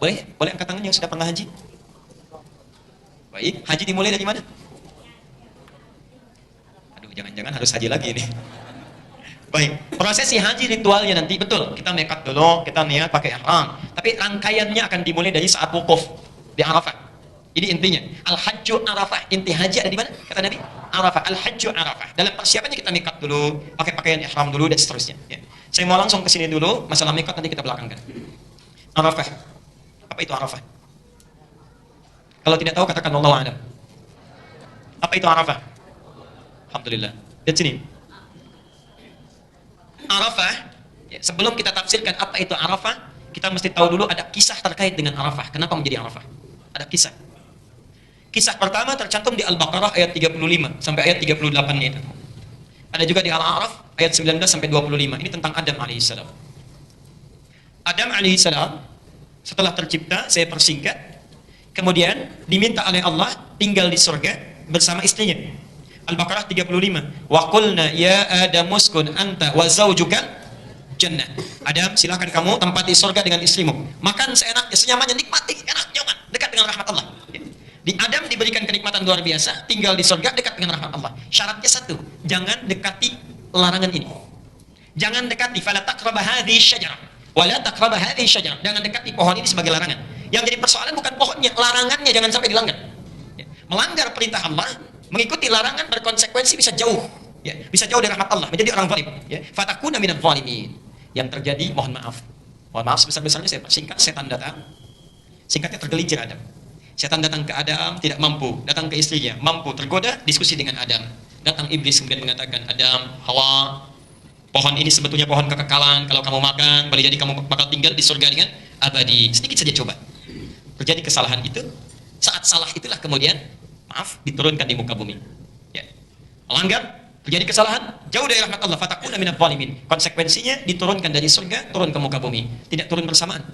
Boleh angkat tangan yang sudah pernah haji? Baik, haji dimulai dari mana? Aduh, jangan-jangan harus haji lagi ini. Baik, prosesi haji ritualnya nanti betul. Kita nekat dulu, kita niat pakai ihram. Tapi rangkaiannya akan dimulai dari saat wukuf di Arafah. Ini intinya. Al-Hajju Arafah. Inti haji ada di mana? Kata Nabi, Arafah. Al-Hajju Arafah. Dalam persiapannya kita nekat dulu, pakai pakaian ihram dulu dan seterusnya. Ya. Saya mau langsung ke sini dulu. Masalah nekat nanti kita belakangkan. Arafah. Apa itu Arafah? Kalau tidak tahu katakan Allahu a'lam. Apa itu Arafah? Alhamdulillah. Dan sini. Arafah, ya, sebelum kita tafsirkan apa itu Arafah, kita mesti tahu dulu ada kisah terkait dengan Arafah. Kenapa menjadi Arafah? Ada kisah. Kisah pertama tercantum di Al-Baqarah ayat 35 sampai ayat 38-nya itu. Ada juga di Al-A'raf ayat 19 sampai 25. Ini tentang Adam alaihissalam. Adam alaihissalam setelah tercipta, saya persingkat, kemudian diminta oleh Allah tinggal di surga bersama istrinya. Al-Baqarah 35. Wa qulna ya Adam uskun anta wa zawjukal jannah. Adam, silakan kamu tempati surga dengan istrimu. Makan seenaknya, senyamannya, nikmati, enak, nyaman, dekat dengan rahmat Allah. Di Adam diberikan kenikmatan luar biasa, tinggal di surga dekat dengan rahmat Allah. Syaratnya satu, jangan dekati larangan ini. Jangan dekati fala taqraba hadhihi syajarah wa la taqraba hadhihi syajarah. Jangan dekati pohon ini sebagai larangan. Yang jadi persoalan bukan pohonnya, larangannya jangan sampai dilanggar. Melanggar perintah Allah, mengikuti larangan berkonsekuensi bisa jauh, ya, bisa jauh dari rahmat Allah, menjadi orang zalim, ya. Fatakuna minadz zalimin. Yang terjadi, mohon maaf sebesar-besarnya, saya persingkat, setan datang. Singkatnya, tergelincir Adam. Setan datang ke Adam, tidak mampu. Datang ke istrinya, mampu. Tergoda, diskusi dengan Adam. Datang iblis kemudian mengatakan, Adam, Hawa, pohon ini sebetulnya pohon kekekalan. Kalau kamu makan, boleh jadi kamu bakal tinggal di surga dengan abadi. Sedikit saja coba. Terjadi kesalahan itu. Saat salah itulah kemudian, maaf, diturunkan di muka bumi. Ya. Melanggar, terjadi kesalahan, jauh dari rahmat Allah. Fatakuna minadz zalimin. Konsekuensinya diturunkan dari surga, turun ke muka bumi. Tidak turun bersamaan.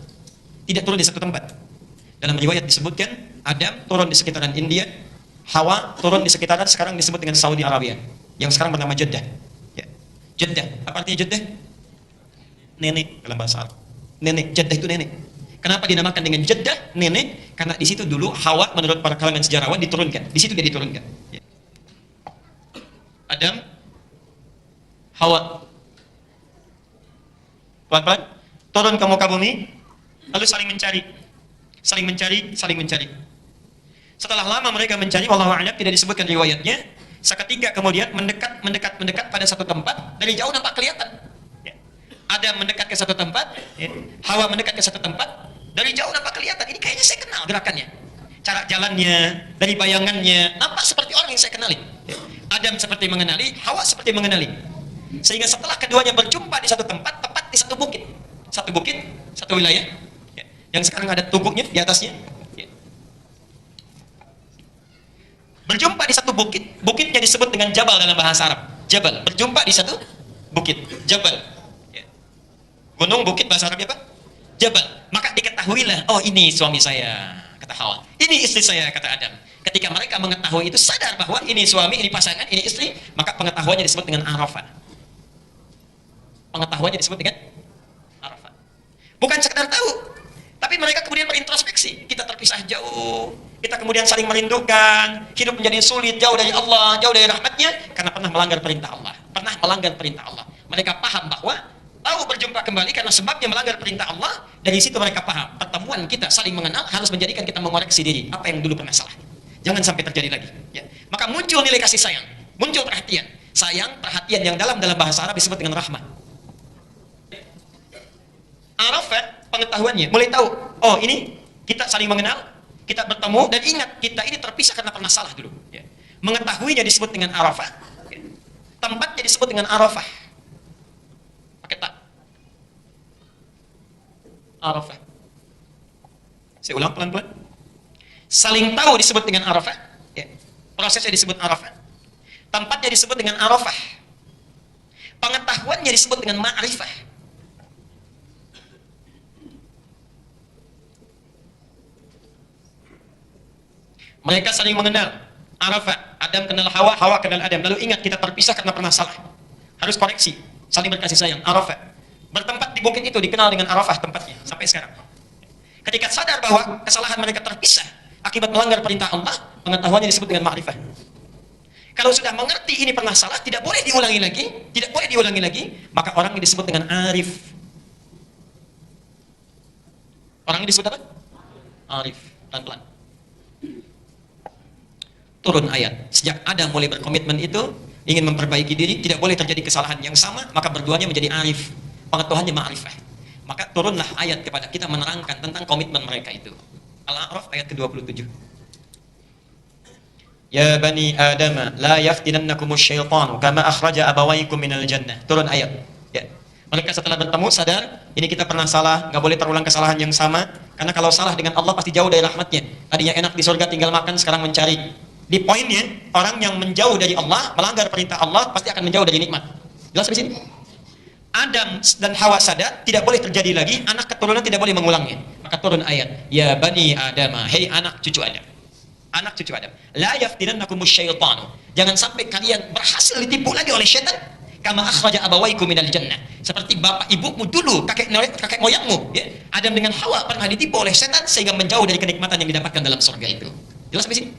Tidak turun di satu tempat. Dalam riwayat disebutkan, Adam turun di sekitaran India, Hawa turun di sekitaran sekarang disebut dengan Saudi Arabia, yang sekarang bernama Jeddah. Ya. Jeddah, apa artinya Jeddah? Nenek dalam bahasa Arab. Nenek, Jeddah itu nenek. Kenapa dinamakan dengan Jeddah, nenek? Karena di situ dulu Hawa menurut para kalangan sejarawan diturunkan. Di situ dia diturunkan. Ya. Adam, Hawa, pelan-pelan turun ke muka bumi, lalu saling mencari. Setelah lama mereka mencari, wallahu a'lam, tidak disebutkan riwayatnya. Seketika kemudian mendekat pada satu tempat, dari jauh nampak kelihatan. Ya. Adam mendekat ke satu tempat, ya. Hawa mendekat ke satu tempat, dari jauh nampak kelihatan. Ini kayaknya saya kenal gerakannya, cara jalannya, dari bayangannya, nampak seperti orang yang saya kenali. Ya. Adam seperti mengenali, Hawa seperti mengenali. Sehingga setelah keduanya berjumpa di satu tempat, tepat di satu bukit, satu wilayah, ya, yang sekarang ada tuguknya di atasnya, ya. Berjumpa di satu bukit, bukitnya disebut dengan Jabal dalam bahasa Arab. Jabal, berjumpa di satu bukit, Jabal, ya. Gunung, bukit, bahasa Arabnya apa? Jabal. Maka diketahuilah, oh ini suami saya, kata Hawa. Ini istri saya, kata Adam. Ketika mereka mengetahui itu, sadar bahwa ini suami, ini pasangan, ini istri, maka pengetahuannya disebut dengan Arafah. Pengetahuannya disebut dengan Arafah. Bukan sekedar tahu, tapi mereka kemudian berintrospeksi. Kita terpisah jauh, kita kemudian saling merindukan, hidup menjadi sulit, jauh dari Allah, jauh dari rahmatnya, karena pernah melanggar perintah Allah. Mereka paham bahwa tahu berjumpa kembali karena sebabnya melanggar perintah Allah. Dari situ mereka paham, pertemuan kita saling mengenal harus menjadikan kita mengoreksi diri, apa yang dulu pernah salah. Jangan sampai terjadi lagi. Ya. Maka muncul nilai kasih sayang, muncul perhatian. Sayang, perhatian yang dalam bahasa Arab disebut dengan rahmat. Arafah, pengetahuannya, mulai tahu, oh ini kita saling mengenal, kita bertemu, dan ingat, kita ini terpisah karena pernah salah dulu. Ya. Mengetahuinya disebut dengan Arafah, ya. Tempatnya disebut dengan Arafah. Pakai tak. Arafah. Saya ulang pelan-pelan. Saling tahu disebut dengan Arafah, ya. Prosesnya disebut Arafah. Tempatnya disebut dengan Arafah. Pengetahuannya disebut dengan Ma'rifah. Mereka saling mengenal. Arafah, Adam kenal Hawa, Hawa kenal Adam. Lalu ingat, kita terpisah karena pernah salah. Harus koreksi, saling berkasih sayang. Arafah. Bertempat di bukit itu dikenal dengan Arafah tempatnya sampai sekarang. Ketika sadar bahwa kesalahan mereka terpisah akibat melanggar perintah Allah, pengetahuannya disebut dengan ma'rifah. Kalau sudah mengerti ini pernah salah, tidak boleh diulangi lagi, maka orang ini disebut dengan arif. Orang ini disebut apa? Arif. Pelan-pelan. Turun ayat. Sejak Adam mulai berkomitmen itu, ingin memperbaiki diri, tidak boleh terjadi kesalahan yang sama, maka berduanya menjadi arif. Pengetahuannya ma'rifah. Maka turunlah ayat kepada kita menerangkan tentang komitmen mereka itu. Al-A'raf ayat ke-27. Ya bani Adam, la yaftinannakumus syaitanu kama akhraja abawaykum minal jannah. Turun ayat. Ya. Mereka setelah bertemu sadar, ini kita pernah salah, nggak boleh terulang kesalahan yang sama, karena kalau salah dengan Allah pasti jauh dari rahmatnya. Tadinya enak di surga tinggal makan, sekarang mencari. Di poinnya, orang yang menjauh dari Allah, melanggar perintah Allah, pasti akan menjauh dari nikmat. Jelas di sini? Adam dan Hawa sadar, tidak boleh terjadi lagi, anak keturunan tidak boleh mengulangnya. Maka turun ayat, ya bani Adam, hei anak cucu Adam. Anak cucu Adam, la yaftinannakumus syaitanu. Jangan sampai kalian berhasil ditipu lagi oleh syaitan. Kama akhraja abawaykum minal jannah. Seperti bapak ibumu dulu, kakek moyangmu, ya. Adam dengan Hawa pernah ditipu oleh setan sehingga menjauh dari kenikmatan yang didapatkan dalam surga itu. Jelas di sini?